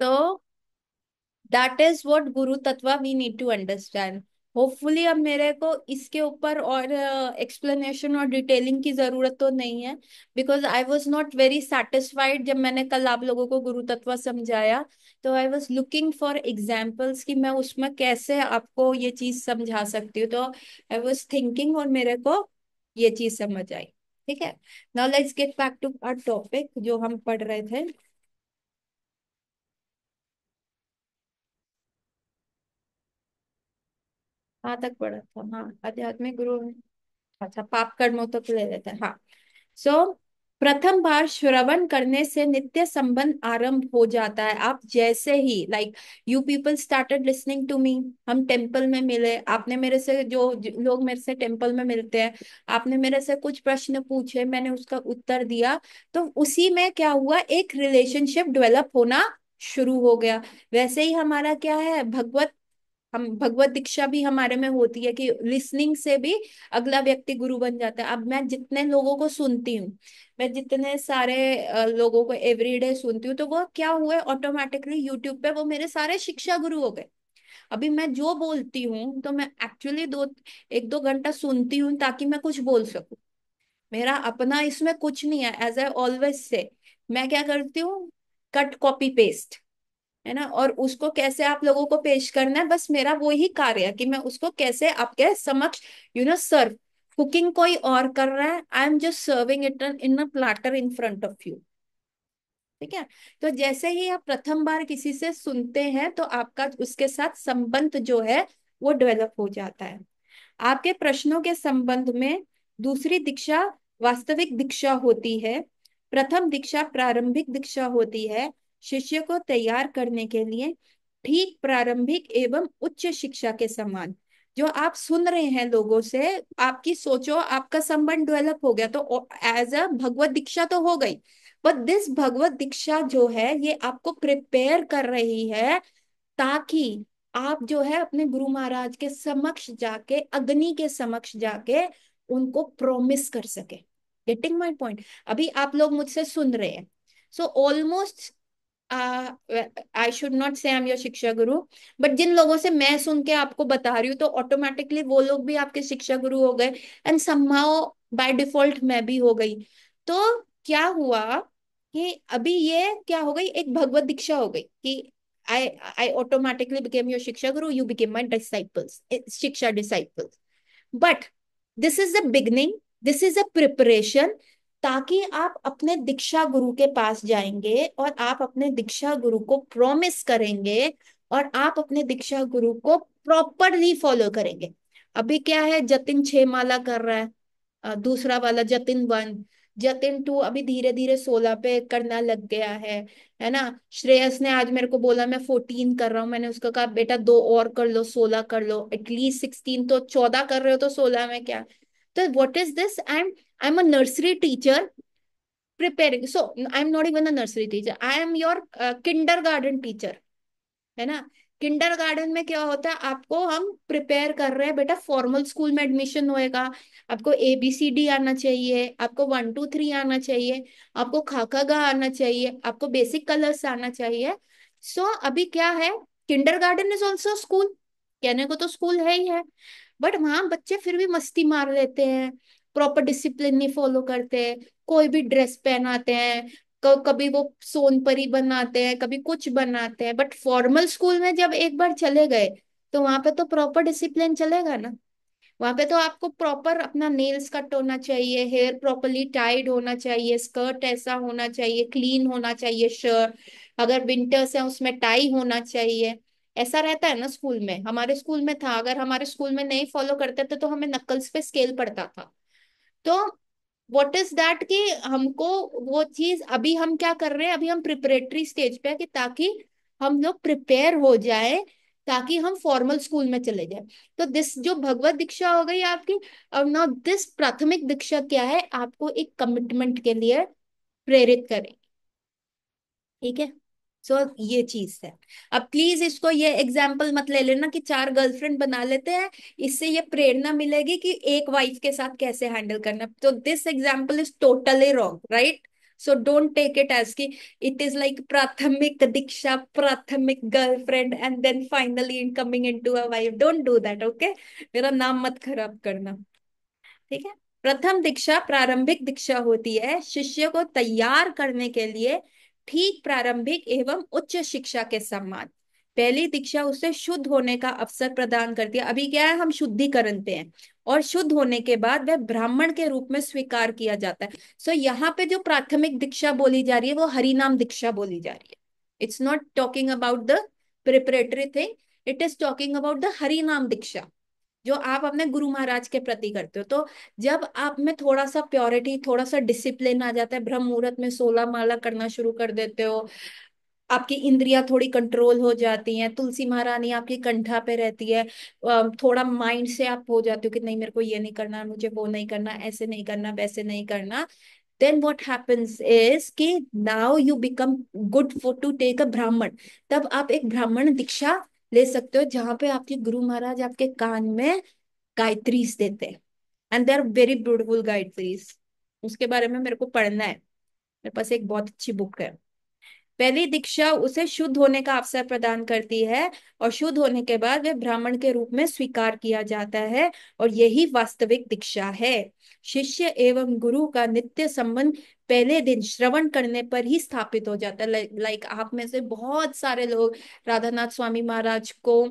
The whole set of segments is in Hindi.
तो that is what guru tattva we need to understand. Hopefully अब मेरे को इसके ऊपर और एक्सप्लेनेशन और डिटेलिंग की जरूरत तो नहीं है, because I was not very satisfied जब मैंने कल आप लोगों को गुरु तत्व समझाया। तो I was looking for examples कि मैं उसमें कैसे आपको ये चीज समझा सकती हूँ। तो आई वॉज थिंकिंग और मेरे को ये चीज समझ आई। ठीक है, now let's get back to our topic जो हम पढ़ रहे थे। कहाँ तक पढ़ा था? हाँ, आध्यात्मिक गुरु। अच्छा, पाप कर्मों तक ले लेते हैं, हाँ। सो प्रथम बार श्रवण करने से नित्य संबंध आरंभ हो जाता है। आप जैसे ही like you people started listening to me, हम टेम्पल में मिले, आपने मेरे से जो लोग मेरे से टेम्पल में मिलते हैं, आपने मेरे से कुछ प्रश्न पूछे, मैंने उसका उत्तर दिया। तो उसी में क्या हुआ, एक रिलेशनशिप डेवलप होना शुरू हो गया। वैसे ही हमारा क्या है, भगवत हम भगवत दीक्षा भी हमारे में होती है कि लिसनिंग से भी अगला व्यक्ति गुरु बन जाता है। अब मैं जितने लोगों को सुनती हूँ, मैं जितने सारे लोगों को एवरीडे सुनती हूँ, तो वो क्या हुआ, ऑटोमेटिकली यूट्यूब पे वो मेरे सारे शिक्षा गुरु हो गए। अभी मैं जो बोलती हूँ तो मैं एक्चुअली दो एक दो घंटा सुनती हूँ ताकि मैं कुछ बोल सकूं। मेरा अपना इसमें कुछ नहीं है, एज आई ऑलवेज से। मैं क्या करती हूँ, कट कॉपी पेस्ट, है ना। और उसको कैसे आप लोगों को पेश करना है, बस मेरा वो ही कार्य है कि मैं उसको कैसे आपके समक्ष सर्व। कुकिंग कोई और कर रहा है, I am just serving it in a platter in front of you. ठीक है। तो जैसे ही आप प्रथम बार किसी से सुनते हैं तो आपका उसके साथ संबंध जो है वो डेवलप हो जाता है। आपके प्रश्नों के संबंध में दूसरी दीक्षा वास्तविक दीक्षा होती है। प्रथम दीक्षा प्रारंभिक दीक्षा होती है, शिष्य को तैयार करने के लिए, ठीक प्रारंभिक एवं उच्च शिक्षा के समान। जो आप सुन रहे हैं लोगों से, आपकी सोचो आपका संबंध डेवलप हो गया तो एज अ भगवत दीक्षा तो हो गई। बट दिस भगवत दीक्षा जो है ये आपको प्रिपेयर कर रही है ताकि आप जो है अपने गुरु महाराज के समक्ष जाके, अग्नि के समक्ष जाके उनको प्रॉमिस कर सके। Getting my point? अभी आप लोग मुझसे सुन रहे हैं, so almost I should not से आई एम योर शिक्षा गुरु, बट जिन लोगों से मैं सुन के आपको बता रही हूँ तो ऑटोमेटिकली वो लोग भी आपके शिक्षा गुरु हो गए, एंड समहाउ बाय डिफॉल्ट मैं भी हो गई। तो क्या हुआ कि अभी ये क्या हो गई, एक भगवत दीक्षा हो गई कि आई आई ऑटोमेटिकली बिकेम योर शिक्षा गुरु, यू बिकेम माई डिसाइपल्स, शिक्षा disciples. But this is the beginning, this is a preparation, ताकि आप अपने दीक्षा गुरु के पास जाएंगे और आप अपने दीक्षा गुरु को प्रॉमिस करेंगे और आप अपने दीक्षा गुरु को प्रॉपरली फॉलो करेंगे। अभी क्या है, जतिन 6 माला कर रहा है, दूसरा वाला जतिन 1, जतिन 2 अभी धीरे धीरे 16 पे करना लग गया है ना। श्रेयस ने आज मेरे को बोला मैं 14 कर रहा हूँ, मैंने उसको कहा बेटा दो और कर लो, 16 कर लो, एटलीस्ट 16, तो 14 कर रहे हो तो 16 में क्या। तो what is this, I am a nursery teacher preparing, so I am not even a nursery teacher, I am your Kinder garden teacher, है ना। किंडर गार्डन में क्या होता है, आपको हम प्रिपेयर कर रहे हैं बेटा, फॉर्मल स्कूल में एडमिशन होएगा, आपको ABCD आना चाहिए, आपको 1 2 3 आना चाहिए, आपको खाका गा आना चाहिए, आपको बेसिक कलर्स आना चाहिए। सो अभी क्या है, Kinder garden is also school, कहने को तो स्कूल है ही है, बट वहां बच्चे फिर भी मस्ती मार लेते हैं, प्रॉपर डिसिप्लिन नहीं फॉलो करते, कोई भी ड्रेस पहनाते हैं, कभी वो सोनपरी बनाते हैं, कभी कुछ बनाते हैं। बट फॉर्मल स्कूल में जब एक बार चले गए तो वहां पे तो प्रॉपर डिसिप्लिन चलेगा ना। वहां पे तो आपको प्रॉपर अपना नेल्स कट होना चाहिए, हेयर प्रॉपरली टाइड होना चाहिए, स्कर्ट ऐसा होना चाहिए, क्लीन होना चाहिए शर्ट, अगर विंटर्स है उसमें टाई होना चाहिए। ऐसा रहता है ना स्कूल में, हमारे स्कूल में था, अगर हमारे स्कूल में नहीं फॉलो करते थे तो हमें नकल्स पे स्केल पड़ता था। तो व्हाट इज दैट कि हमको वो चीज, अभी हम क्या कर रहे हैं, अभी हम प्रिपरेटरी स्टेज पे है कि ताकि हम लोग प्रिपेयर हो जाए, ताकि हम फॉर्मल स्कूल में चले जाए। तो दिस जो भगवत दीक्षा हो गई आपकी, और नाउ दिस प्राथमिक दीक्षा क्या है, आपको एक कमिटमेंट के लिए प्रेरित करें। ठीक है। सो ये चीज है। अब प्लीज इसको ये एग्जाम्पल मत ले लेना कि 4 गर्लफ्रेंड बना लेते हैं, इससे ये प्रेरणा मिलेगी कि एक वाइफ के साथ कैसे हैंडल करना, तो this example is totally wrong, right. So don't take it as कि it is like prathmik diksha, prathmik girlfriend and then finally in coming into a wife. Don't do that, okay? मेरा नाम मत खराब करना, ठीक है? प्रथम दीक्षा प्रारंभिक दीक्षा होती है, शिष्य को तैयार करने के लिए ठीक प्रारंभिक एवं उच्च शिक्षा के समान। पहली दीक्षा उसे शुद्ध होने का अवसर प्रदान करती है। अभी क्या है, हम शुद्धिकरण पे हैं, और शुद्ध होने के बाद वह ब्राह्मण के रूप में स्वीकार किया जाता है। सो यहाँ पे जो प्राथमिक दीक्षा बोली जा रही है वो हरिनाम दीक्षा बोली जा रही है। It's not talking about the preparatory thing, it is talking about the हरिनाम दीक्षा जो आप अपने गुरु महाराज के प्रति करते हो। तो जब आप में थोड़ा सा प्योरिटी, थोड़ा सा डिसिप्लिन आ जाता है, ब्रह्म मुहूर्त में 16 माला करना शुरू कर देते हो, आपकी इंद्रियां थोड़ी कंट्रोल हो जाती हैं, तुलसी महारानी आपकी कंठा पे रहती है, थोड़ा माइंड से आप हो जाते हो कि नहीं मेरे को ये नहीं करना, मुझे वो नहीं करना, ऐसे नहीं करना, वैसे नहीं करना। देन व्हाट हैपेंस इज कि now you become good for to take a Brahmin. तब आप एक ब्राह्मण दीक्षा ले सकते हो, जहां पे आपके गुरु महाराज आपके कान में गायत्रीज देते हैं, and they are very beautiful Gayatris. उसके बारे में मेरे को पढ़ना है, मेरे पास एक बहुत अच्छी बुक है। पहली दीक्षा उसे शुद्ध होने का अवसर प्रदान करती है, और शुद्ध होने के बाद वह ब्राह्मण के रूप में स्वीकार किया जाता है, और यही वास्तविक दीक्षा है। शिष्य एवं गुरु का नित्य संबंध पहले दिन श्रवण करने पर ही स्थापित हो जाता है। लाइक आप में से बहुत सारे लोग राधानाथ स्वामी महाराज को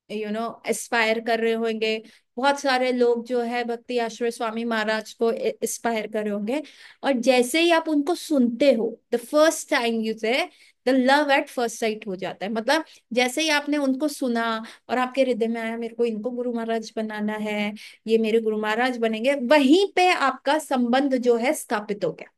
एस्पायर कर रहे होंगे, बहुत सारे लोग जो है भक्ति आश्रय स्वामी महाराज को एस्पायर कर रहे होंगे। और जैसे ही आप उनको सुनते हो, द फर्स्ट टाइम यू से, the love at first sight हो जाता है। मतलब जैसे ही आपने उनको सुना और आपके हृदय में आया मेरे को इनको गुरु महाराज बनाना है, ये मेरे गुरु महाराज बनेंगे, वहीं पे आपका संबंध जो है स्थापित हो गया,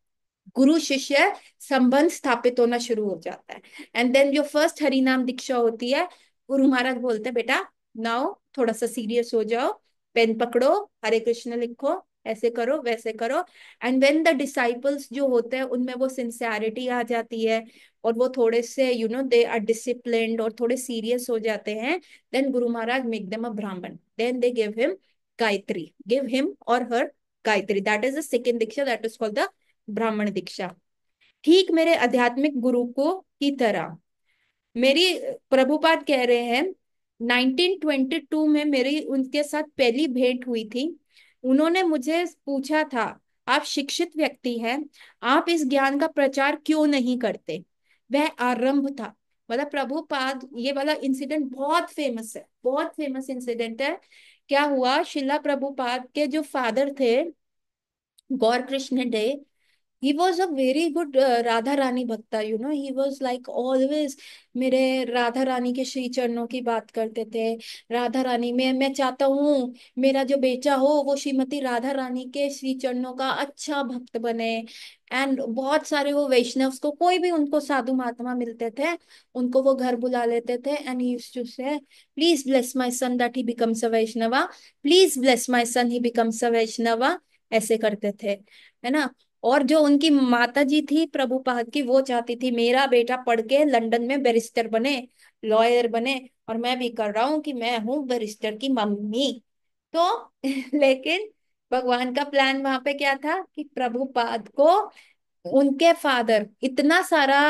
गुरु शिष्य संबंध स्थापित होना शुरू हो जाता है। एंड देन जो फर्स्ट हरि नाम दीक्षा होती है, गुरु महाराज बोलते हैं बेटा नाउ थोड़ा सा सीरियस हो जाओ, पेन पकड़ो, हरे कृष्ण लिखो, ऐसे करो वैसे करो। एंड व्हेन द डिसाइपल्स जो होते हैं उनमें वो सिंसियरिटी आ जाती है, और वो थोड़े से दे आर डिसिप्लिन्ड और थोड़े सीरियस हो जाते हैं, then Guru Maharaj make them a Brahmin, then they give him Gayatri, give him or her Gayatri. That is the second diksha, that is called the Brahmin diksha. ठीक मेरे आध्यात्मिक गुरु को की तरह मेरी, प्रभुपाद कह रहे हैं 1922 में मेरी उनके साथ पहली भेंट हुई थी। उन्होंने मुझे पूछा था, आप शिक्षित व्यक्ति हैं, आप इस ज्ञान का प्रचार क्यों नहीं करते? वह आरंभ था। मतलब प्रभुपाद, ये वाला इंसिडेंट बहुत फेमस है, बहुत फेमस इंसिडेंट है। क्या हुआ, शिला प्रभुपाद के जो फादर थे, Gour Krishna De, he was a very good Radha Rani bhakta, he was like always मेरे राधा रानी के श्री चरणों की बात करते थे। राधा रानी, मैं चाहता हूँ मेरा जो बेटा हो वो श्रीमती राधा रानी के श्री चरणों का अच्छा भक्त बने। एंड बहुत सारे वो वैष्णव्स को, कोई भी उनको साधु महात्मा मिलते थे, उनको वो घर बुला लेते थे, and he used to say please bless my son that he becomes a Vaishnava, please bless my son he becomes a Vaishnava, ऐसे करते थे, है ना? और जो उनकी माता जी थी प्रभुपाद की, वो चाहती थी मेरा बेटा पढ़ के लंदन में बैरिस्टर बने, लॉयर बने, और मैं भी कर रहा हूँ कि मैं हूँ बैरिस्टर की मम्मी। तो लेकिन भगवान का प्लान वहां पे क्या था कि प्रभुपाद को उनके फादर इतना सारा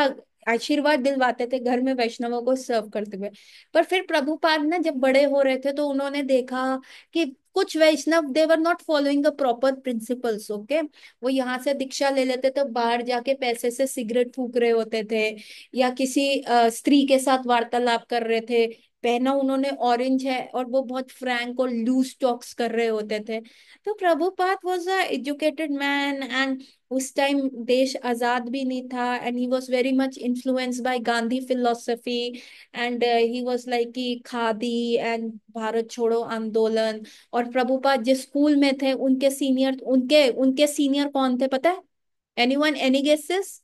आशीर्वाद दिलवाते थे घर में वैष्णवों को सर्व करते हुए। पर फिर प्रभुपाद ना जब बड़े हो रहे थे तो उन्होंने देखा कि कुछ Vaishnav they were not following the proper principles, okay? वो यहाँ से दीक्षा ले लेते तो बाहर जाके पैसे से सिगरेट फूक रहे होते थे, या किसी स्त्री के साथ वार्तालाप कर रहे थे, पहना उन्होंने ऑरेंज है, और वो बहुत फ्रैंक और लूज टॉक्स कर रहे होते थे। तो Prabhupada was a educated man, and उस टाइम देश आजाद भी नहीं था, and he was very much influenced by Gandhi philosophy, and he was like कि खादी एंड भारत छोड़ो आंदोलन। और प्रभुपाद जिस स्कूल में थे, उनके उनके सीनियर कौन थे पता है? Anyone, any guesses?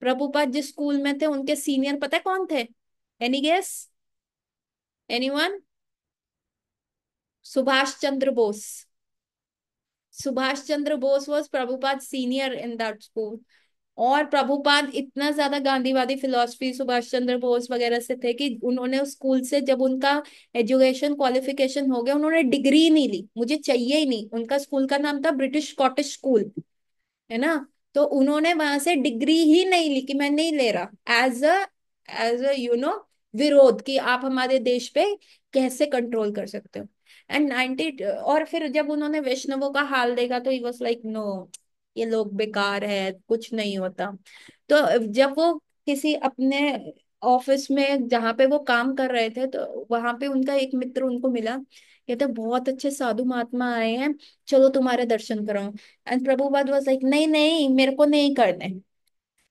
प्रभुपाद जिस स्कूल में थे उनके सीनियर पता है कौन थे? Any guess? Anyone? Subhash Chandra Bose. Subhash Chandra Bose was Prabhupada senior in that school. और प्रभुपाद इतना ज्यादा गांधीवादी फिलोसफी सुभाष चंद्र बोस वगैरह से थे कि उन्होंने उस स्कूल से, जब उनका एजुकेशन क्वालिफिकेशन हो गया, उन्होंने डिग्री नहीं ली, मुझे चाहिए ही नहीं। उनका स्कूल का नाम था ब्रिटिश स्कॉटिश स्कूल, है ना? तो उन्होंने वहां से डिग्री ही नहीं ली कि मैं नहीं ले रहा, एज अ विरोध कि आप हमारे देश पे कैसे कंट्रोल कर सकते हो। एंड 90, और फिर जब उन्होंने वैष्णवों का हाल देखा तो ही वाज लाइक नो, ये लोग बेकार है, कुछ नहीं होता। तो जब वो किसी अपने ऑफिस में जहाँ पे वो काम कर रहे थे, तो वहां पे उनका एक मित्र उनको मिला, कहते बहुत अच्छे साधु महात्मा आए हैं, चलो तुम्हारे दर्शन कराऊं। एंड प्रभुपाद वाज लाइक नहीं नहीं, मेरे को नहीं करने,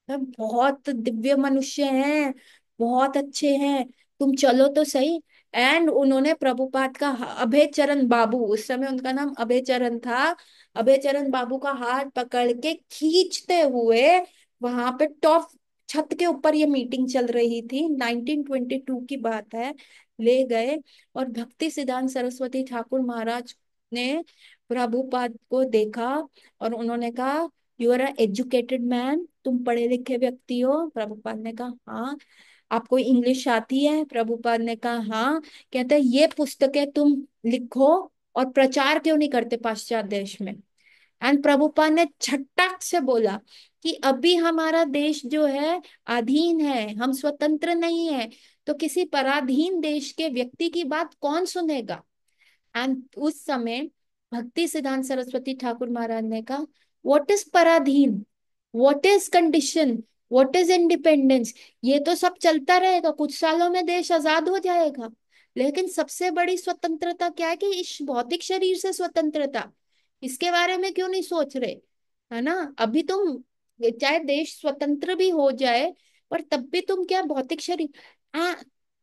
बहुत दिव्य मनुष्य हैं, बहुत अच्छे हैं, तुम चलो तो सही। एंड उन्होंने प्रभुपाद का अभय चरण बाबू, उस समय उनका नाम अभय चरण था, अभय चरण बाबू का हाथ पकड़ के खींचते हुए वहां पे टॉप छत के ऊपर, ये मीटिंग चल रही थी, 1922 की बात है, ले गए। और भक्ति सिद्धांत सरस्वती ठाकुर महाराज ने प्रभुपाद को देखा और उन्होंने कहा, यू आर एजुकेटेड मैन, तुम पढ़े लिखे व्यक्ति हो। प्रभुपाद ने कहा हाँ। आपको इंग्लिश आती है? प्रभुपाद ने कहा हाँ। कहते हैं ये पुस्तकें तुम लिखो और प्रचार क्यों नहीं करते पाश्चात्य देश में। एंड प्रभुपाद ने झटक से बोला कि अभी हमारा देश जो है अधीन है, हम स्वतंत्र नहीं है, तो किसी पराधीन देश के व्यक्ति की बात कौन सुनेगा। एंड उस समय भक्ति सिद्धांत सरस्वती ठाकुर महाराज ने कहा, व्हाट इज पराधीन, what is condition, what is independence. ये तो सब चलता रहेगा, कुछ सालों में देश आजाद हो जाएगा, लेकिन सबसे बड़ी स्वतंत्रता क्या है कि इस भौतिक शरीर से स्वतंत्रता, इसके बारे में क्यों नहीं सोच रहे, है ना। अभी तुम चाहे देश स्वतंत्र भी हो जाए, पर तब भी तुम क्या भौतिक शरीर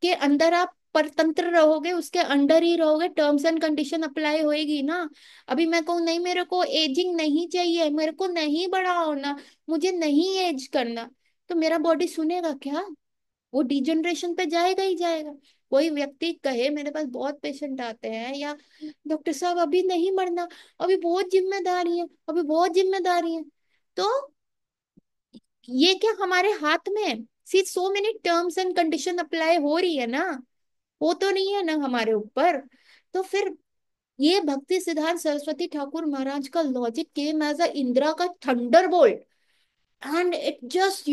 के अंदर आप परतंत्र रहोगे, उसके अंडर ही रहोगे, टर्म्स एंड कंडीशन अप्लाई होएगी ना। अभी मैं कहूँ नहीं मेरे को एजिंग नहीं चाहिए, मेरे को नहीं बड़ा होना, मुझे नहीं एज करना, तो मेरा बॉडी सुनेगा क्या? वो डिजनरेशन पे जाएगा ही जाएगा। कोई व्यक्ति कहे मेरे पास बहुत पेशेंट आते हैं, या डॉक्टर साहब अभी नहीं मरना, अभी बहुत जिम्मेदारी है, अभी बहुत जिम्मेदारी है, तो ये क्या हमारे हाथ में है? See so many terms and condition apply हो रही है ना, वो तो नहीं है ना हमारे ऊपर। तो फिर ये भक्ति सिद्धांत सरस्वती ठाकुर महाराज का logic came as a Indra का thunderbolt, and it just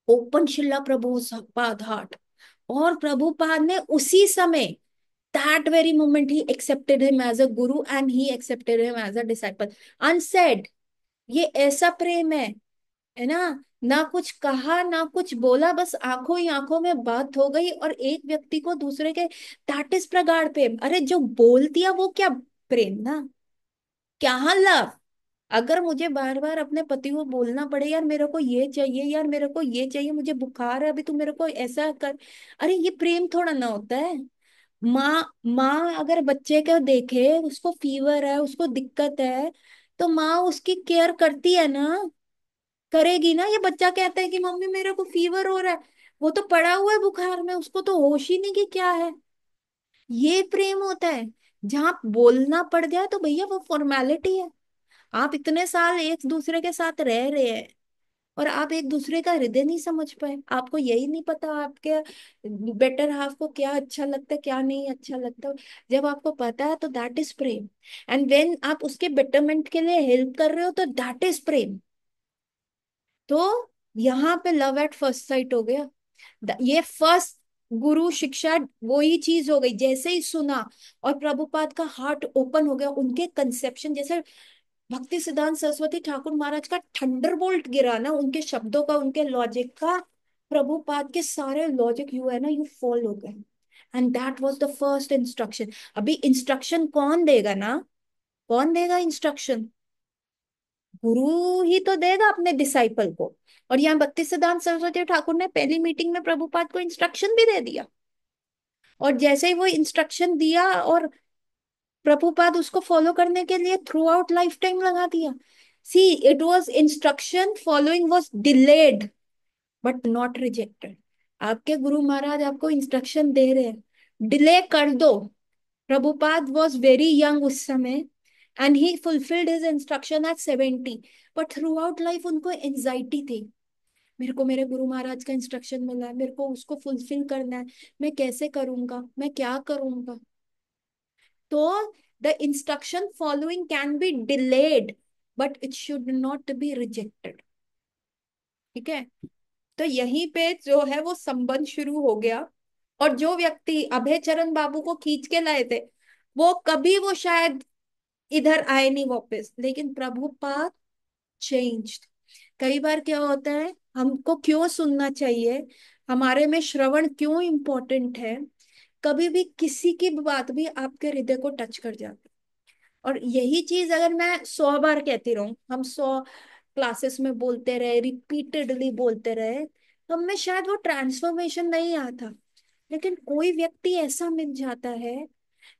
open Srila Prabhupada heart. और प्रभुपाद ने उसी समय, that very moment he accepted him as a guru and he accepted him as a disciple, unsaid. ये ऐसा प्रेम है ना, ना कुछ कहा ना कुछ बोला, बस आंखों ही आंखों में बात हो गई और एक व्यक्ति को दूसरे के, दैट इज प्रगाढ़ प्रेम। अरे जो बोल दिया वो क्या प्रेम ना, क्या लव। अगर मुझे बार बार अपने पति को बोलना पड़े, यार मेरे को ये चाहिए, यार मेरे को ये चाहिए, मुझे बुखार है अभी, तू मेरे को ऐसा कर, अरे ये प्रेम थोड़ा ना होता है। माँ माँ अगर बच्चे को देखे, उसको फीवर है, उसको दिक्कत है, तो माँ उसकी केयर करती है ना, करेगी ना। ये बच्चा कहता है कि मम्मी मेरे को फीवर हो रहा है, वो तो पड़ा हुआ है बुखार में, उसको तो होश ही नहीं कि क्या है। ये प्रेम होता है। जहाँ बोलना पड़ गया तो भैया वो फॉर्मेलिटी है। आप इतने साल एक दूसरे के साथ रह रहे हैं और आप एक दूसरे का हृदय नहीं समझ पाए, आपको यही नहीं पता आपके बेटर हाफ को क्या अच्छा लगता है क्या नहीं अच्छा लगता। जब आपको पता है तो that is Prem. And when आप उसके बेटरमेंट के लिए हेल्प कर रहे हो तो दैट इज प्रेम। तो यहाँ पे लव एट फर्स्ट साइट हो गया। ये फर्स्ट गुरु शिक्षा वही चीज हो गई, जैसे ही सुना और प्रभुपाद का हार्ट ओपन हो गया, उनके कंसेप्शन जैसे भक्ति सिद्धांत सरस्वती ठाकुर महाराज का थंडरबोल्ट गिरा ना, उनके शब्दों का, उनके लॉजिक का, प्रभुपाद के सारे लॉजिक यू है ना, यू फॉलो हो गए। And that was the first instruction. अभी इंस्ट्रक्शन कौन देगा ना, कौन देगा इंस्ट्रक्शन? गुरु ही तो देगा अपने डिसाइपल को। और यहाँ भक्ति सिद्धांत सरस्वती ठाकुर ने पहली मीटिंग में प्रभुपाद को इंस्ट्रक्शन भी दे दिया। और जैसे ही वो इंस्ट्रक्शन दिया और प्रभुपाद उसको फॉलो करने के लिए थ्रू आउट लाइफ टाइम लगा दिया। See, it was instruction following was delayed but not rejected. आपके गुरु महाराज आपको इंस्ट्रक्शन दे रहे हैं, डिले कर दो। प्रभुपाद वॉज वेरी यंग उस समय and he fulfilled his instruction at 70, but throughout life उनको एंजाइटी थी। मेरे को मेरे गुरु महाराज का इंस्ट्रक्शन मिला है, मेरे को उसको फुलफिल करना है, मैं कैसे करूंगा, मैं क्या करूंगा। तो the instruction following can be delayed but it should not be rejected. ठीक है। तो यहीं पे जो है वो संबंध शुरू हो गया। और जो व्यक्ति अभय चरण बाबू को खींच के लाए थे, वो कभी वो शायद इधर आए नहीं वापस, लेकिन प्रभुपाद चेंज्ड। कई बार क्या होता है, हमको क्यों सुनना चाहिए, हमारे में श्रवण क्यों इम्पोर्टेंट है। कभी भी किसी की बात भी आपके हृदय को टच कर जाती है। और यही चीज अगर मैं 100 बार कहती रहूं, हम 100 क्लासेस में बोलते रहे, रिपीटेडली बोलते रहे, तो हमें शायद वो ट्रांसफॉर्मेशन नहीं आता। लेकिन कोई व्यक्ति ऐसा मिल जाता है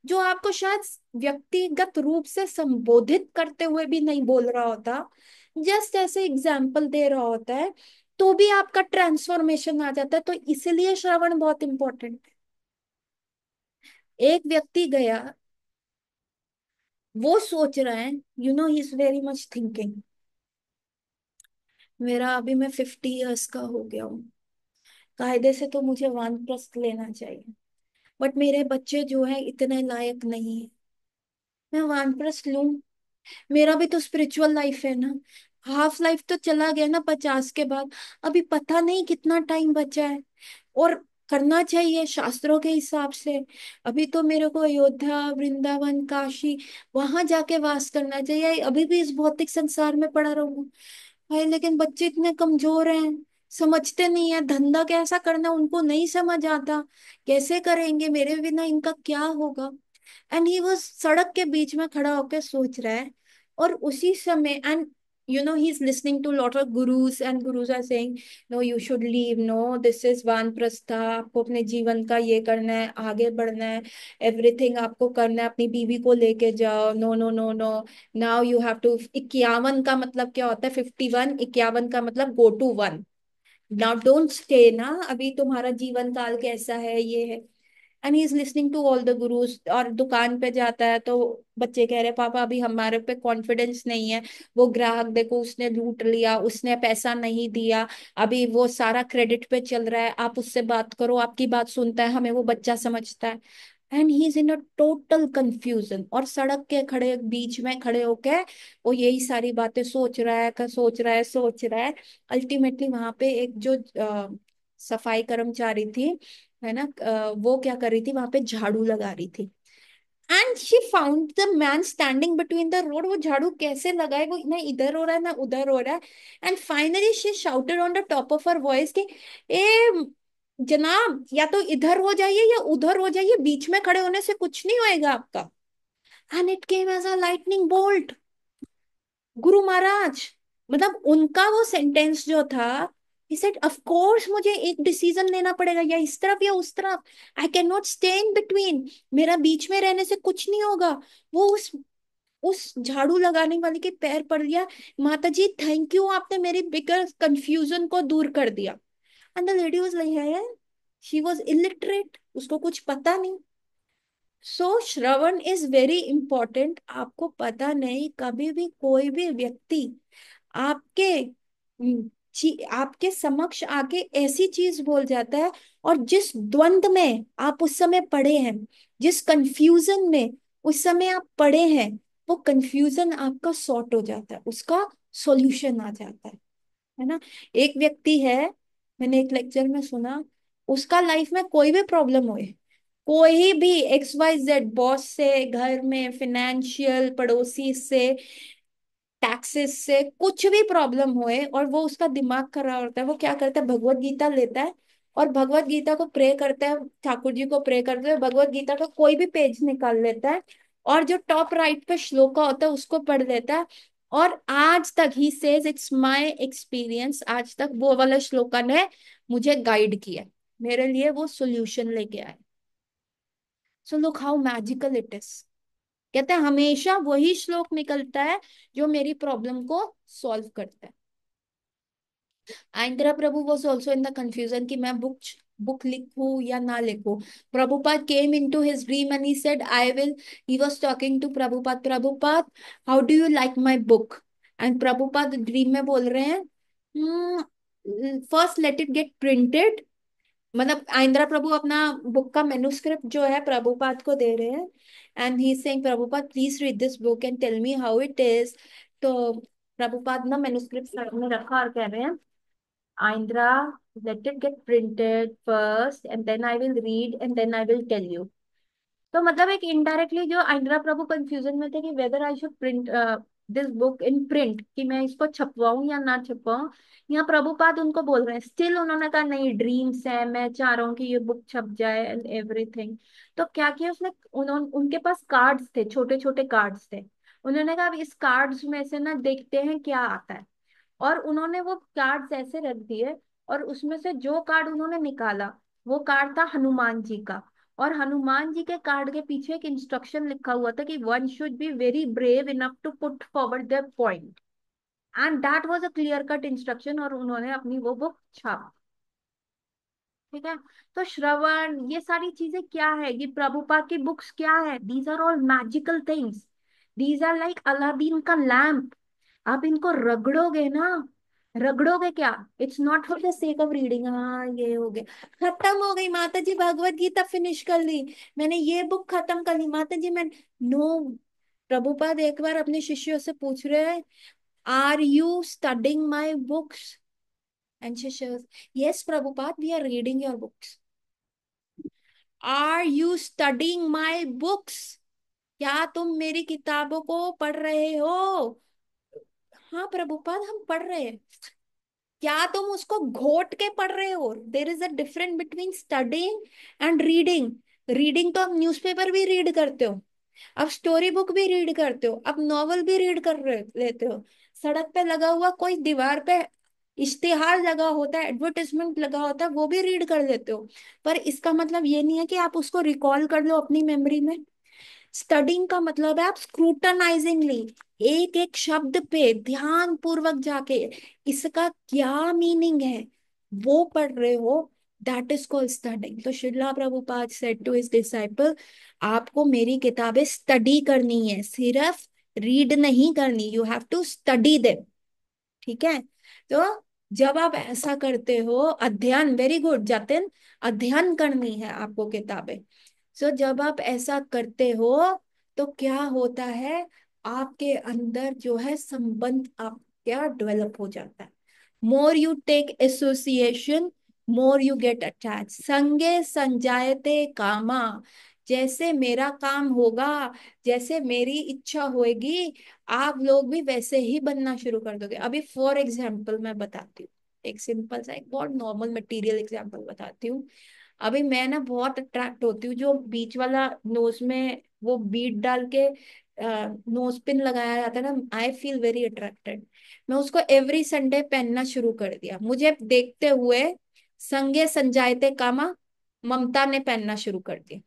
जो आपको शायद व्यक्तिगत रूप से संबोधित करते हुए भी नहीं बोल रहा होता, जस्ट ऐसे एग्जाम्पल दे रहा होता है, तो भी आपका ट्रांसफॉर्मेशन आ जाता है। तो इसलिए श्रवण बहुत इंपॉर्टेंट है। एक व्यक्ति गया, वो सोच रहा है, you know he is very much thinking, मेरा अभी मैं 50 ईयर्स का हो गया हूँ, कायदे से तो मुझे वानप्रस्थ लेना चाहिए, बट मेरे बच्चे जो है इतने लायक नहीं है, मैं वानप्रस्थ लूं? मेरा भी तो स्पिरिचुअल लाइफ है ना, हाफ लाइफ तो चला गया ना 50 के बाद, अभी पता नहीं कितना टाइम बचा है। और करना चाहिए शास्त्रों के हिसाब से। अभी तो मेरे को अयोध्या, वृंदावन, काशी, वहां जाके वास करना चाहिए, अभी भी इस भौतिक संसार में पड़ा रहूं भाई। लेकिन बच्चे इतने कमजोर हैं, समझते नहीं है धंधा कैसा करना, उनको नहीं समझ आता, कैसे करेंगे, मेरे बिना इनका क्या होगा। एंड ही वाज सड़क के बीच में खड़ा होकर सोच रहा है। और उसी समय, and you know he's listening to a lot of gurus, and gurus are saying no you should leave, no this is vanprastha, आपको अपने जीवन का ये करना है, आगे बढ़ना है, एवरीथिंग आपको करना है, अपनी बीवी को लेके जाओ, no no no no, now you have to. 51 का मतलब क्या होता है? 51, 51 का मतलब go to one, now don't stay ना, अभी तुम्हारा जीवन काल कैसा है, ये है। And he is listening to all the gurus. और दुकान पे जाता है तो बच्चे कह रहे हैं पापा अभी हमारे पे कॉन्फिडेंस नहीं है, वो ग्राहक देखो उसने लूट लिया, उसने पैसा नहीं दिया, अभी वो सारा क्रेडिट पे चल रहा है, आप उससे बात करो, आपकी बात सुनता है, हमें वो बच्चा समझता है। And he is in a total confusion, और सड़क के खड़े बीच में खड़े होके वो यही सारी बातें सोच रहा है, सोच रहा है, सोच रहा है। अल्टीमेटली वहां पे एक जो सफाई कर्मचारी थी, है ना, वो क्या कर रही थी, वहां पे झाड़ू लगा रही थी। And she found the man standing between the road. वो झाड़ू कैसे लगाए, वो ना इधर हो रहा है ना उधर हो रहा है। And finally she shouted on the top of her voice कि ए जनाब, या तो इधर हो जाइए या उधर हो जाइए, बीच में खड़े होने से कुछ नहीं होएगा आपका। And it came as a lightning bolt. Guru Maharaj, मतलब उनका वो सेंटेंस जो था, he said of course मुझे एक डिसीजन लेना पड़ेगा, या इस तरफ या उस तरफ, I can not stay in between, मेरा बीच में रहने से कुछ नहीं होगा। वो उस झाड़ू लगाने वाले के पैर पड़ गया, माता जी थैंक यू, आपने मेरी बिगर कंफ्यूजन को दूर कर दिया। And the lady was like है, शी वाज इलिटरेट, उसको कुछ पता नहीं। सो श्रवण इज वेरी इंपॉर्टेंट। आपको पता नहीं, कभी भी कोई भी व्यक्ति आपके आपके समक्ष आके ऐसी चीज बोल जाता है, और जिस द्वंद में आप उस समय पड़े हैं, जिस कंफ्यूजन में उस समय आप पड़े हैं, वो कंफ्यूजन आपका सॉर्ट हो जाता है, उसका सॉल्यूशन आ जाता है ना। एक व्यक्ति है, मैंने एक लेक्चर में सुना, उसका लाइफ में कोई भी प्रॉब्लम हो, कोई भी XYZ, बॉस से, घर में, फाइनेंशियल, पड़ोसी से, टैक्सेस से, कुछ भी प्रॉब्लम होए और वो उसका दिमाग खराब होता है, वो क्या करता है, भगवत गीता लेता है और भगवत गीता को प्रे करता है, ठाकुर जी को प्रे करते हुए भगवत गीता का कोई भी पेज निकाल लेता है, और जो टॉप राइट पे श्लोका होता है उसको पढ़ लेता है। और आज तक he says it's my experience, आज तक वो वाला श्लोका ने मुझे गाइड किया, मेरे लिए वो सोल्यूशन लेके आए। So look how magical it is. कहते हैं हमेशा वही श्लोक निकलता है जो मेरी प्रॉब्लम को सॉल्व करता है। Aindra Prabhu was also in the confusion कि मैं बुक लिखूं या ना लिखूं। Prabhupada came into his dream and he said I will, he was talking to Prabhupada, Prabhupada how do you like my book? And Prabhupada dream में बोल रहे हैं, first let it get printed. मतलब आइंद्रा प्रभु अपना बुक का मेन्यूस्क्रिप्ट जो है प्रभुपाद को दे रहे हैं, and he saying Prabhupada please read this book and tell me how it is. तो प्रभुपाद ना मैन्युस्क्रिप्ट साइड में रखा और कह रहे हैं, Aindra, let it get printed first and then I will read and then I will tell you. तो मतलब एक इनडायरेक्टली जो इंदिरा प्रभु कंफ्यूजन में थे कि whether I should print this book in print, कि मैं इसको छपवाऊं या ना छपवाऊं, यहाँ प्रभुपाद उनको बोल रहे हैं। स्टिल उन्होंने कहा नहीं, ड्रीम्स है, मैं चाह रहा हूँ कि ये बुक छप जाए एंड एवरीथिंग। तो क्या किया उसने, उन्होंने, उनके पास कार्ड्स थे, छोटे छोटे कार्ड्स थे। उन्होंने कहा अब इस कार्ड्स में से ना देखते हैं क्या आता है। और उन्होंने वो कार्ड्स ऐसे रख दिए, और उसमें से जो कार्ड उन्होंने निकाला, वो कार्ड था हनुमान जी का। और हनुमान जी के कार्ड के पीछे एक इंस्ट्रक्शन लिखा हुआ था कि one should be very brave enough to put forward their point, and that was a clear cut instruction, और उन्होंने अपनी वो बुक छाप। ठीक है। तो श्रवण, ये सारी चीजें क्या है, ये प्रभुपाद की बुक्स क्या है, these are all magical things. These are like Aladdin का लैम्प। आप इनको रगड़ोगे ना, रगड़ोगे क्या, it's not for the sake of reading, हाँ ये हो गया, खत्म हो गई माता जी, भगवत गीता फिनिश कर ली, मैंने ये बुक खत्म कर ली माता जी मैं। नो, प्रभुपाद एक बार अपने शिष्यों से पूछ रहे हैं, are you studying my books? And shishyas, yes Prabhupada, we are reading your books. Are you studying my books? क्या तुम मेरी किताबों को पढ़ रहे हो? हाँ प्रभुपाद, हम पढ़ रहे हैं। क्या तुम उसको घोट के पढ़ रहे हो? There is a difference between studying and reading. Reading तो आप न्यूज़पेपर भी रीड करते हो, अब स्टोरी बुक भी रीड करते हो, अब नॉवल भी रीड कर रहे लेते हो, सड़क पे लगा हुआ कोई दीवार पे इश्तिहार लगा होता है, एडवर्टाइजमेंट लगा होता है, वो भी रीड कर लेते हो। पर इसका मतलब ये नहीं है कि आप उसको रिकॉल कर लो अपनी मेमोरी में। स्टडिंग का मतलब है आप स्क्रूटनाइजिंगली एक एक शब्द पे ध्यान पूर्वक जाके इसका क्या मीनिंग है वो पढ़ रहे हो, दैट इज कॉल्ड स्टडिंग। तो Srila Prabhupada said to his disciple, आपको मेरी किताबें स्टडी करनी है, सिर्फ रीड नहीं करनी, you have to study them. ठीक है। तो जब आप ऐसा करते हो, अध्ययन, वेरी गुड जतिन, अध्ययन करनी है आपको किताबें। सो जब आप ऐसा करते हो तो क्या होता है, आपके अंदर जो है संबंध आप क्या डेवलप हो जाता है। More you take association, more you get attach, संगे संजायते कामा। जैसे मेरा काम होगा, जैसे मेरी इच्छा होगी, आप लोग भी वैसे ही बनना शुरू कर दोगे। अभी फॉर एग्जाम्पल मैं बताती हूँ, एक सिंपल सा, एक बहुत नॉर्मल मटेरियल एग्जाम्पल बताती हूँ। अभी मैं ना बहुत अट्रैक्ट होती हूँ, जो बीच वाला नोज में वो बीड डाल के नोज पिन लगाया जाता है ना, आई फील वेरी अट्रैक्टेड। मैं उसको एवरी संडे पहनना शुरू कर दिया, मुझे देखते हुए संगे संजायते कामा ममता ने पहनना शुरू कर दिया।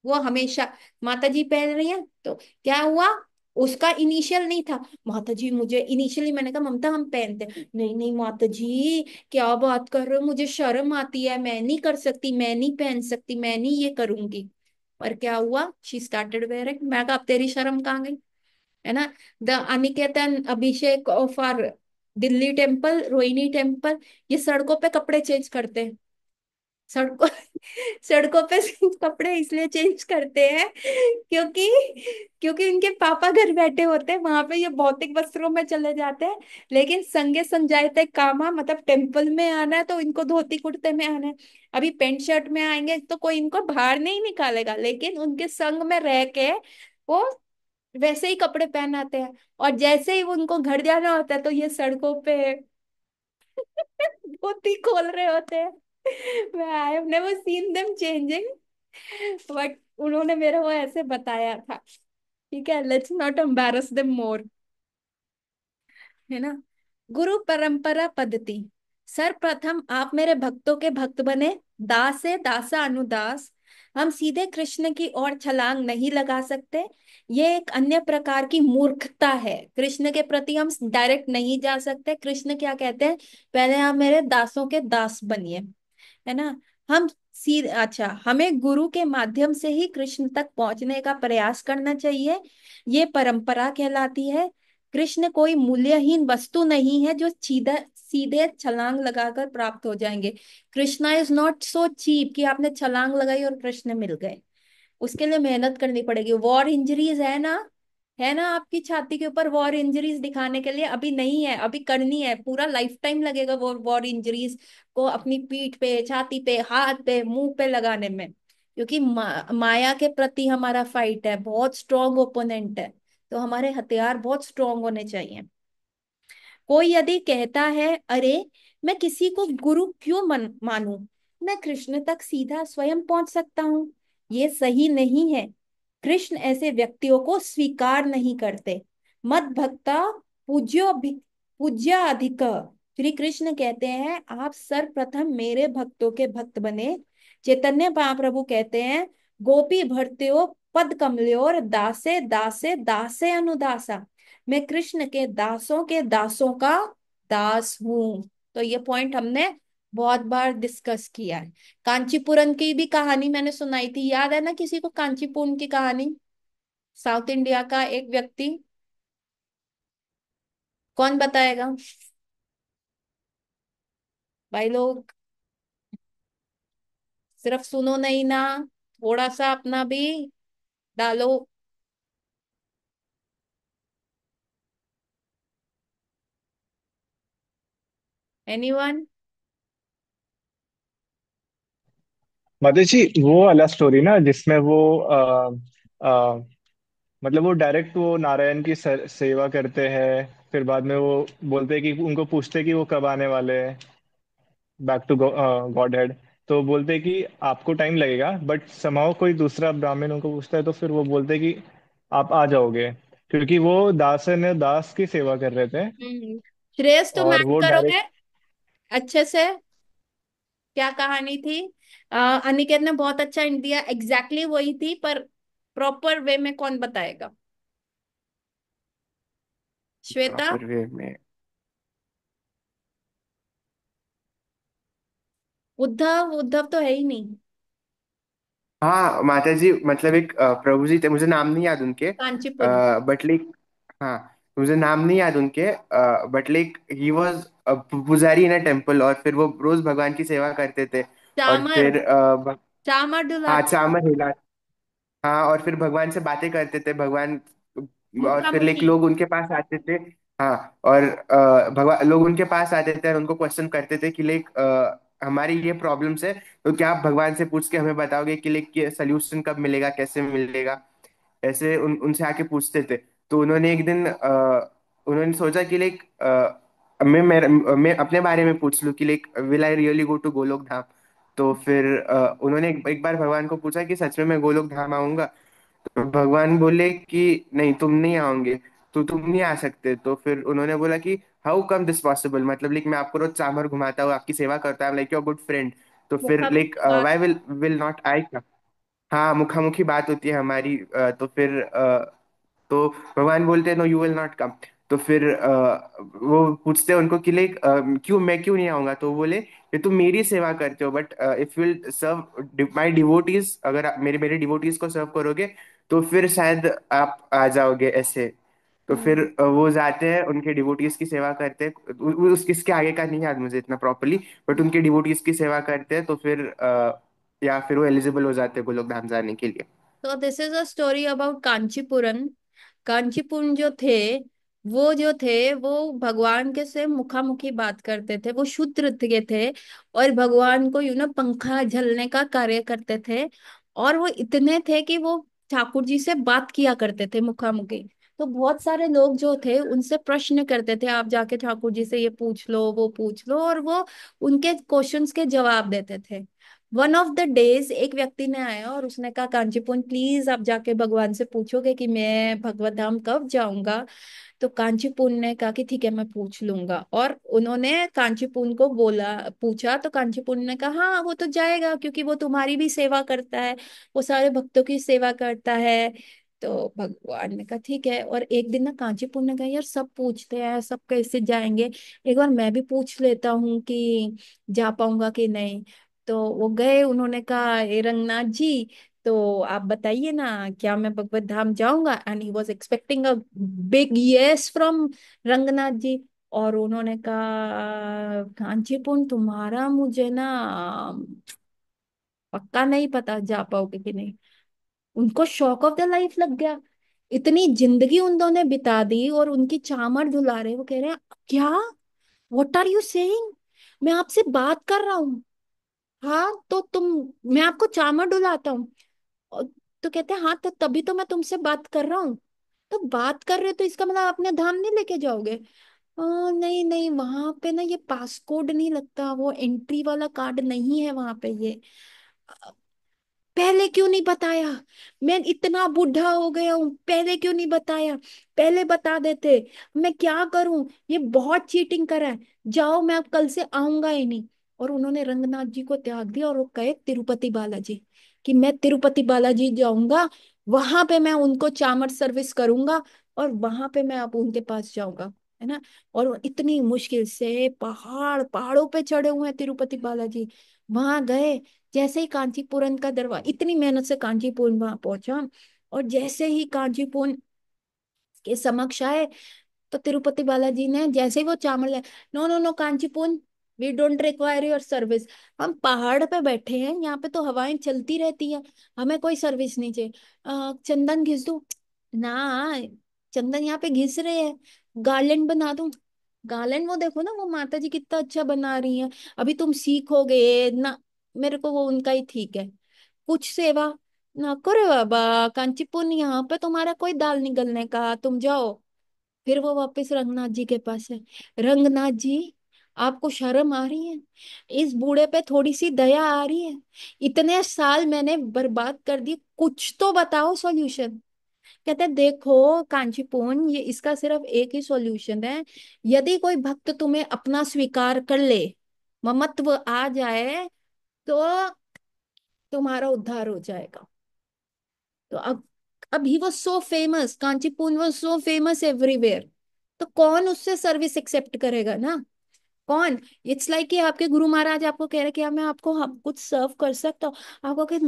वो हमेशा माता जी पहन रही है, तो क्या हुआ, उसका इनिशियल नहीं था, माता जी मुझे इनिशियली, मैंने कहा ममता हम पहनते हैं। नहीं नहीं माता जी, क्या बात कर रहे हो, मुझे शर्म आती है, मैं नहीं कर सकती, मैं नहीं पहन सकती, मैं नहीं ये करूंगी। पर क्या हुआ, शी स्टार्टेड वेयरिंग। मैं कहा अब तेरी शर्म कहाँ गई, है ना। The Aniketan abhishek of our Delhi temple, Rohini temple, ये सड़कों पे कपड़े चेंज करते हैं। सड़कों सड़कों पे कपड़े इसलिए चेंज करते हैं क्योंकि क्योंकि इनके पापा घर बैठे होते हैं, वहां पे ये भौतिक वस्त्रों में चले जाते हैं। लेकिन संगे संजायते कामा, मतलब टेम्पल में आना है तो इनको धोती कुर्ते में आना है। अभी पेंट शर्ट में आएंगे तो कोई इनको बाहर नहीं निकालेगा, लेकिन उनके संग में रह के वो वैसे ही कपड़े पहनाते हैं। और जैसे ही उनको घर जाना होता है तो ये सड़कों पे धोती खोल रहे होते हैं। मैं I have never seen them changing, but उन्होंने मेरे को ऐसे बताया था। ठीक है, let's not embarrass them more, है ना। गुरु परंपरा पद्धति, सर्वप्रथम आप मेरे भक्तों के भक्त बने, दास से दासा अनुदास। हम सीधे कृष्ण की ओर छलांग नहीं लगा सकते, ये एक अन्य प्रकार की मूर्खता है। कृष्ण के प्रति हम डायरेक्ट नहीं जा सकते। कृष्ण क्या कहते हैं, पहले आप मेरे दासों के दास बनिए, है ना। हम सीधे, अच्छा, हमें गुरु के माध्यम से ही कृष्ण तक पहुंचने का प्रयास करना चाहिए, ये परंपरा कहलाती है। कृष्ण कोई मूल्यहीन वस्तु नहीं है जो सीधा सीधे छलांग लगाकर प्राप्त हो जाएंगे। Krishna is not so cheap कि आपने छलांग लगाई और कृष्ण मिल गए। उसके लिए मेहनत करनी पड़ेगी, वॉर इंजरीज है ना, है ना आपकी छाती के ऊपर वॉर इंजरीज दिखाने के लिए? अभी नहीं है, अभी करनी है, पूरा लाइफ टाइम लगेगा वो वॉर इंजरीज को अपनी पीठ पे, छाती पे, हाथ पे, मुंह पे लगाने में, क्योंकि माया के प्रति हमारा फाइट है, बहुत स्ट्रॉन्ग ओपोनेंट है, तो हमारे हथियार बहुत स्ट्रॉन्ग होने चाहिए। कोई यदि कहता है, अरे मैं किसी को गुरु क्यों मानूं, मैं कृष्ण तक सीधा स्वयं पहुंच सकता हूँ, ये सही नहीं है। कृष्ण ऐसे व्यक्तियों को स्वीकार नहीं करते। मत भक्ता पूज्य अधिक। श्री कृष्ण कहते हैं, आप सर्वप्रथम मेरे भक्तों के भक्त बने। चैतन्य महाप्रभु कहते हैं, गोपी भर्त्यो पद कमल्योर दासे दासे दासे अनुदासा। मैं कृष्ण के दासों के दासों का दास हूं। तो ये पॉइंट हमने बहुत बार डिस्कस किया है। कांचीपुरम की भी कहानी मैंने सुनाई थी, याद है ना किसी को कांचीपुरम की कहानी? साउथ इंडिया का एक व्यक्ति, कौन बताएगा भाई लोग? सिर्फ सुनो नहीं ना, थोड़ा सा अपना भी डालो। एनीवन? माता जी, वो वाला स्टोरी ना जिसमें वो आ, मतलब वो डायरेक्ट वो नारायण की सेवा करते हैं, फिर बाद में वो बोलते हैं कि उनको पूछते हैं कि वो कब आने वाले हैं बैक टू गॉड हेड। तो बोलते हैं कि आपको टाइम लगेगा, बट समाओ कोई दूसरा ब्राह्मण उनको पूछता है तो फिर वो बोलते हैं कि आप आ जाओगे, क्योंकि वो दास ने दास की सेवा कर रहे थे। श्रेयस तुम और ऐड वो करोगे डायरेक्ट अच्छे से? क्या कहानी थी? अनिकेत ने बहुत अच्छा हिंट दिया, एग्जैक्टली वही थी, पर प्रॉपर वे में कौन बताएगा? श्वेता? प्रॉपर वे में। उद्धव? उद्धव तो है ही नहीं। हाँ माता जी, मतलब एक प्रभु जी थे, मुझे नाम नहीं याद उनके, कांचीपुरम। बट लाइक, हाँ, मुझे नाम नहीं याद उनके, बट लाइक ही वॉज पुजारी इन अ टेम्पल, और फिर वो रोज भगवान की सेवा करते थे। और चामर। फिर चामर हाँ, डुलाते। चामर हिला, हाँ, और फिर भगवान से बातें करते थे भगवान। और फिर लाइक मुखामुखी। लोग उनके पास आते थे। हाँ, और भगवान लोग उनके पास आते थे और उनको क्वेश्चन करते थे कि लाइक हमारी ये प्रॉब्लम्स है, तो क्या आप भगवान से पूछ के हमें बताओगे कि लाइक ये सोल्यूशन कब मिलेगा, कैसे मिलेगा। ऐसे उनसे आके पूछते थे। तो उन्होंने एक दिन उन्होंने सोचा कि लाइक मैं अपने बारे में पूछ लूं कि like will I really go to Goloka Dham. तो फिर उन्होंने एक बार भगवान को पूछा कि सच में मैं गोलोक धाम आऊंगा। तो भगवान बोले कि नहीं, तुम नहीं आओगे, तो तुम नहीं आ सकते। तो फिर उन्होंने बोला कि हाउ कम दिस पॉसिबल, मतलब लाइक मैं आपको रोज चामर घुमाता हूँ, आपकी सेवा करता हूँ, लाइक योर गुड फ्रेंड। तो फिर लाइक मुखामुखी बात। Y will not I. हाँ, मुखामुखी बात होती है हमारी। तो फिर तो भगवान बोलते हैं no, you will not come. तो फिर वो पूछते हैं उनको कि लाइक क्यों, मैं क्यों नहीं आऊंगा। तो वो बोले, ये तुम मेरी सेवा करते हो, but if you will serve my devotees, अगर आप मेरे मेरे डिवोटीज को सर्व करोगे तो फिर शायद आप आ जाओगे ऐसे। तो फिर हम्म। वो जाते हैं, उनके डिवोटीज की सेवा करते हैं, इसके आगे का नहीं याद मुझे इतना प्रॉपरली, बट उनके डिवोटीज की सेवा करते हैं। तो फिर या फिर वो एलिजिबल हो जाते हैं गोलोक धाम जाने के लिए। तो this is a story about Kanchipuram. Kanchipuram जो थे वो भगवान के से मुखामुखी बात करते थे, वो शूद्र थे, और भगवान को पंखा झलने का कार्य करते थे। और वो इतने थे कि वो ठाकुर जी से बात किया करते थे मुखामुखी। तो बहुत सारे लोग जो थे उनसे प्रश्न करते थे, आप जाके ठाकुर जी से ये पूछ लो, वो पूछ लो, और वो उनके क्वेश्चंस के जवाब देते थे। वन ऑफ द डेज एक व्यक्ति ने आया और उसने कहा, कांचीपुरम प्लीज आप जाके भगवान से पूछोगे कि मैं भगवत धाम कब जाऊंगा? तो कांचीपुरम ने कहा कि ठीक है, मैं पूछ लूंगा। और उन्होंने कांचीपुरम को बोला, पूछा, तो कांचीपुरम ने कहा हाँ वो तो जाएगा, क्योंकि वो तुम्हारी भी सेवा करता है, वो सारे भक्तों की सेवा करता है। तो भगवान ने कहा ठीक है। और एक दिन ना कांचीपुरम ने कहा, यार सब पूछते हैं, सब कैसे जाएंगे, एक बार मैं भी पूछ लेता हूँ कि जा पाऊंगा कि नहीं। तो वो गए, उन्होंने कहा, ए रंगनाथ जी, तो आप बताइए ना, क्या मैं भगवत धाम जाऊंगा? And he was expecting a big yes from Ranganath ji. और उन्होंने कहा, कांचीपुरम तुम्हारा मुझे ना पक्का नहीं पता जा पाओगे कि नहीं। उनको शॉक ऑफ द लाइफ लग गया इतनी जिंदगी उन्होंने बिता दी और उनकी चामर धुला रहे, वो कह रहे हैं क्या, व्हाट आर यू सेइंग, मैं आपसे बात कर रहा हूँ। हाँ तो तुम, मैं आपको चामर डुलाता हूँ। और तो कहते हैं हाँ तो तभी तो मैं तुमसे बात कर रहा हूँ। तो बात कर रहे हो तो इसका मतलब अपने धाम नहीं लेके जाओगे? नहीं नहीं, वहां पे ना ये पासकोड नहीं लगता, वो एंट्री वाला कार्ड नहीं है वहां पे ये। पहले क्यों नहीं बताया, मैं इतना बूढ़ा हो गया हूँ, पहले क्यों नहीं बताया, पहले बता देते, मैं क्या करूं, ये बहुत चीटिंग करा है, जाओ मैं अब कल से आऊंगा ही नहीं। और उन्होंने रंगनाथ जी को त्याग दिया और वो कहे तिरुपति बालाजी, कि मैं तिरुपति बालाजी जाऊंगा, वहां पे मैं उनको चामर सर्विस करूंगा, और वहां पे मैं अब उनके पास जाऊंगा, है ना। और वो इतनी मुश्किल से पहाड़ों पे चढ़े हुए हैं तिरुपति बालाजी, वहां गए। जैसे ही कांचीपुरम का दरवाजा, इतनी मेहनत से कांचीपुरम वहां पहुंचा, और जैसे ही कांचीपुरम के समक्ष आए, तो तिरुपति बालाजी ने जैसे ही वो चावल ले, no no no Kanchipuram, we don't require your service, हम पहाड़ पे बैठे हैं, यहाँ पे तो हवाएं चलती रहती है, हमें कोई सर्विस नहीं चाहिए। चंदन घिस दूं? ना, चंदन यहाँ पे घिस रहे हैं, गार्लेंड बना दूं? गार्लेंड वो देखो ना, वो माता जी कितना अच्छा बना रही हैं, अभी तुम सीखोगे ना, मेरे को वो उनका ही ठीक है। कुछ सेवा ना करे बाबा, कांचीपुरम यहाँ पे तुम्हारा कोई दाल निगलने का, तुम जाओ। फिर वो वापस रंगनाथ जी के पास है, रंगनाथ जी आपको शर्म आ रही है, इस बूढ़े पे थोड़ी सी दया आ रही है, इतने साल मैंने बर्बाद कर दिए, कुछ तो बताओ सॉल्यूशन। कहते हैं देखो कांचीपुरम, ये इसका सिर्फ एक ही सॉल्यूशन है, यदि कोई भक्त तुम्हें अपना स्वीकार कर ले, ममत्व आ जाए, तो तुम्हारा उद्धार हो जाएगा। तो अब ही वो सो फेमस, कांचीपुरम वो सो फेमस एवरीवेयर, तो कौन उससे सर्विस एक्सेप्ट करेगा ना, कौन। इट्स लाइक कि आपके गुरु महाराज आपको कह रहे कि मैं आपको हम कुछ सर्व कर सकता हूँ, आपको कि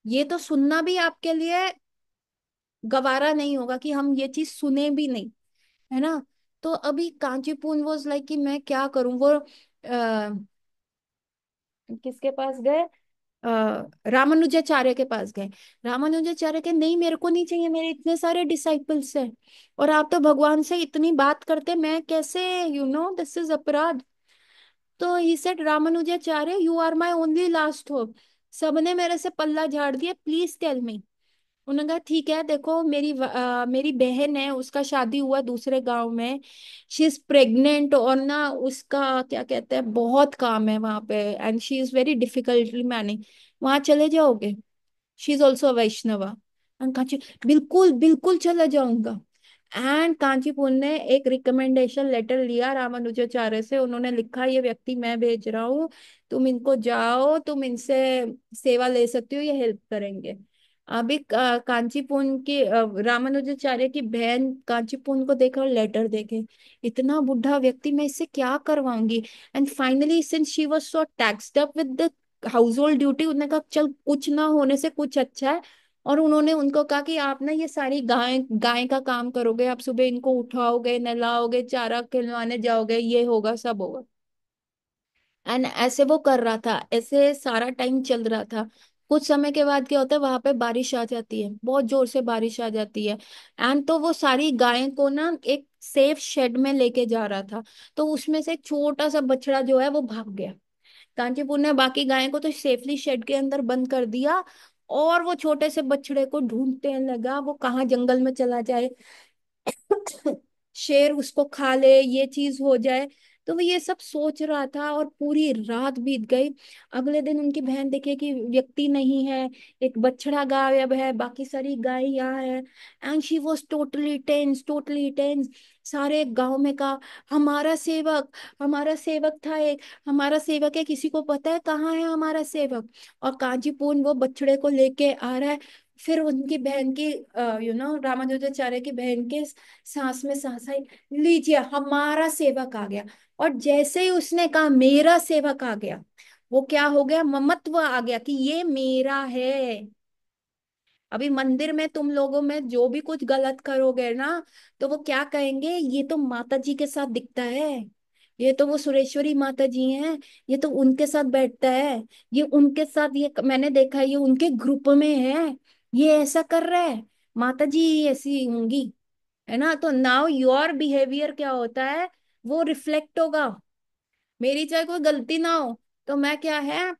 ये तो सुनना भी आपके लिए गवारा नहीं होगा, कि हम ये चीज सुने भी नहीं, है ना। तो अभी कांचीपुरम वॉज लाइक कि मैं क्या करूं, वो किसके पास गए, रामानुजाचार्य के पास गए। रामानुजाचार्य के नहीं, मेरे को नहीं चाहिए, मेरे इतने सारे डिसाइपल्स हैं, और आप तो भगवान से इतनी बात करते, मैं कैसे, दिस इज अपराध। तो he said Ramanujacharya you are my only last hope, सबने मेरे से पल्ला झाड़ दिया, प्लीज टेल मी। उन्होंने कहा ठीक है, देखो मेरी बहन है, उसका शादी हुआ दूसरे गांव में, शी इज प्रेग्नेंट, और ना उसका क्या कहते हैं, बहुत काम है वहां पे, and she is very difficultly manage, वहां चले जाओगे? She is also Vaishnava. And Kanchi, बिल्कुल बिल्कुल चला जाऊंगा। एंड कांचीपुर ने एक रिकमेंडेशन लेटर लिया रामानुजाचार्य से, उन्होंने लिखा ये व्यक्ति मैं भेज रहा हूँ, तुम इनको जाओ, तुम इनसे सेवा ले सकती हो, ये हेल्प करेंगे। अभी कांचीपुरम की रामानुजाचार्य की बहन कांचीपुरम को देखा और लेटर देखे, इतना बुढ़ा व्यक्ति, मैं इससे क्या करवाऊंगी। And finally since she was so taxed up with the household duty, उन्होंने कहा चल कुछ ना होने से कुछ अच्छा है। और उन्होंने उनको कहा कि आप ना ये सारी गाय गाय का काम करोगे, आप सुबह इनको उठाओगे, नहलाओगे, चारा खिलवाने जाओगे, ये होगा सब होगा। एंड ऐसे वो कर रहा था, ऐसे सारा टाइम चल रहा था। कुछ समय के बाद क्या होता है, वहां पे बारिश आ जाती है, बहुत जोर से बारिश आ जाती है। एंड तो वो सारी गायें को ना एक सेफ शेड में लेके जा रहा था, तो उसमें से एक छोटा सा बछड़ा जो है वो भाग गया। कांचीपुर ने बाकी गायों को तो सेफली शेड के अंदर बंद कर दिया, और वो छोटे से बछड़े को ढूंढते लगा, वो कहाँ जंगल में चला जाए, शेर उसको खा ले, ये चीज हो जाए। तो वो ये सब सोच रहा था, और पूरी रात बीत गई। अगले दिन उनकी बहन देखे कि व्यक्ति नहीं है, एक बछड़ा गायब है, बाकी सारी गाय यहाँ है। And she was totally tense, totally tense. सारे गांव में कहा हमारा सेवक, हमारा सेवक था एक, हमारा सेवक है, किसी को पता है कहाँ है हमारा सेवक। और कांचीपुरम वो बछड़े को लेके आ रहा है। फिर उनकी बहन की रामानुजाचार्य की बहन के सांस में सांस आई, लीजिए हमारा सेवक आ गया। और जैसे ही उसने कहा मेरा सेवक आ गया, वो क्या हो गया, ममत्व आ गया कि ये मेरा है। अभी मंदिर में तुम लोगों में जो भी कुछ गलत करोगे ना, तो वो क्या कहेंगे, ये तो माता जी के साथ दिखता है, ये तो वो सुरेश्वरी माता जी हैं, ये तो उनके साथ बैठता है, ये उनके साथ, ये मैंने देखा है, ये उनके ग्रुप में है। ये ऐसा कर रहा है, माता जी ऐसी होंगी, है ना। तो नाउ योर बिहेवियर क्या होता है, वो रिफ्लेक्ट होगा। मेरी चाहे कोई गलती ना हो, तो मैं क्या है,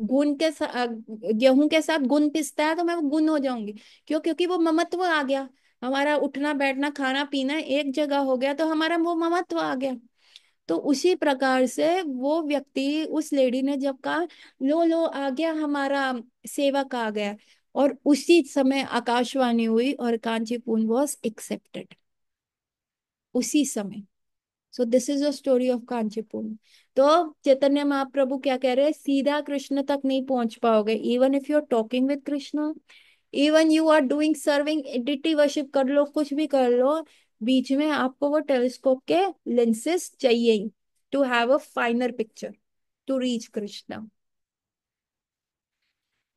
गुण के साथ, गेहूं के साथ गुण पिसता है तो मैं वो गुण हो जाऊंगी। क्यों? क्योंकि वो ममत्व आ गया। हमारा उठना बैठना खाना पीना एक जगह हो गया, तो हमारा वो ममत्व आ गया। तो उसी प्रकार से वो व्यक्ति, उस लेडी ने जब कहा लो लो आ गया हमारा सेवक आ गया, और उसी समय आकाशवाणी हुई और कांचीपुरम वॉज एक्सेप्टेड, उसी समय। So this is a story of Kanchipuram. तो चैतन्य महाप्रभु क्या कह रहे हैं, सीधा कृष्ण तक नहीं पहुंच पाओगे। Even if you are talking with Krishna, even you are doing serving deity worship कर लो, कुछ भी कर लो, बीच में आपको वो टेलीस्कोप के लेंसेज चाहिए to have a finer picture to reach Krishna.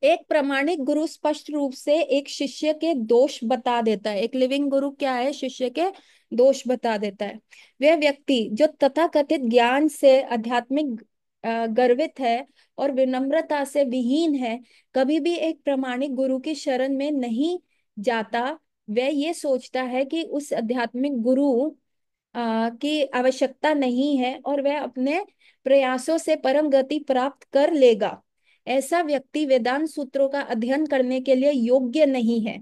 एक प्रामाणिक गुरु स्पष्ट रूप से एक शिष्य के दोष बता देता है। एक लिविंग गुरु क्या है, शिष्य के दोष बता देता है। वह व्यक्ति जो तथाकथित ज्ञान से आध्यात्मिक गर्वित है और विनम्रता से विहीन है, कभी भी एक प्रामाणिक गुरु की शरण में नहीं जाता। वह ये सोचता है कि उस आध्यात्मिक गुरु की आवश्यकता नहीं है और वह अपने प्रयासों से परम गति प्राप्त कर लेगा। ऐसा व्यक्ति वेदांत सूत्रों का अध्ययन करने के लिए योग्य नहीं है।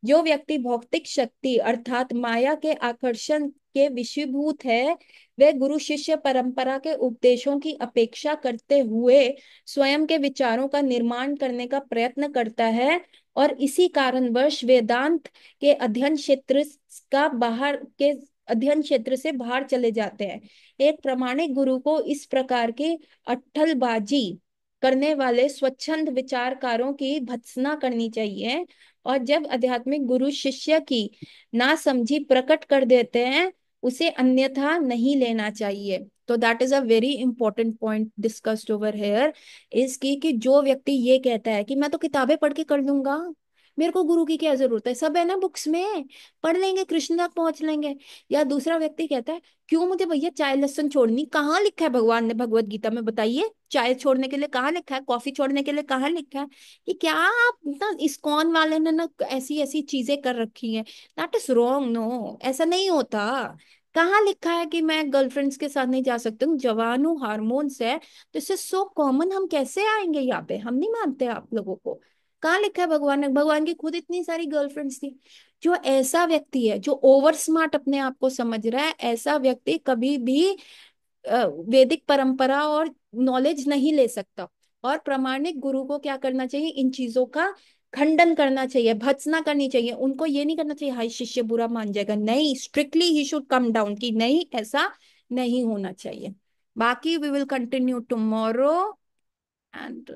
जो व्यक्ति भौतिक शक्ति अर्थात माया के आकर्षण के विषयभूत है, वह गुरु शिष्य परंपरा के उपदेशों की अपेक्षा करते हुए स्वयं के विचारों का निर्माण करने का प्रयत्न करता है, और इसी कारणवश वेदांत के अध्ययन क्षेत्र का बाहर के अध्ययन क्षेत्र से बाहर चले जाते हैं। एक प्रामाणिक गुरु को इस प्रकार की अट्ठलबाजी करने वाले स्वच्छंद विचारकारों की भत्सना करनी चाहिए। और जब आध्यात्मिक गुरु शिष्य की नासमझी प्रकट कर देते हैं, उसे अन्यथा नहीं लेना चाहिए। तो that is a very important point discussed over here, is कि जो व्यक्ति ये कहता है कि मैं तो किताबें पढ़ के कर लूंगा, मेरे को गुरु की क्या जरूरत है, सब है ना बुक्स में, पढ़ लेंगे कृष्ण तक पहुंच लेंगे। या दूसरा व्यक्ति कहता है क्यों मुझे भैया चाय लस्सन छोड़नी, कहाँ लिखा है भगवान ने भगवत गीता में, बताइए चाय छोड़ने के लिए कहाँ लिखा है, कॉफी छोड़ने के लिए कहाँ लिखा है। ये क्या आप ना, इस्कॉन वाले ने ना ऐसी ऐसी चीजें कर रखी हैं। दैट इज रॉन्ग, नो ऐसा नहीं होता। कहाँ लिखा है कि मैं गर्लफ्रेंड्स के साथ नहीं जा सकती हूँ, जवान हूँ, हार्मोन्स है। दिस इज सो कॉमन, हम कैसे आएंगे यहाँ पे, हम नहीं मानते आप लोगों को। कहाँ लिखा है भगवान ने, भगवान की खुद इतनी सारी गर्लफ्रेंड्स थी। जो ऐसा व्यक्ति है जो ओवर स्मार्ट अपने आप को समझ रहा है, ऐसा व्यक्ति कभी भी वैदिक परंपरा और नॉलेज नहीं ले सकता। और प्रामाणिक गुरु को क्या करना चाहिए, इन चीजों का खंडन करना चाहिए, भत्सना करनी चाहिए। उनको ये नहीं करना चाहिए हाय शिष्य बुरा मान जाएगा, नहीं, strictly he should come down कि नहीं ऐसा नहीं होना चाहिए। बाकी we will continue tomorrow, and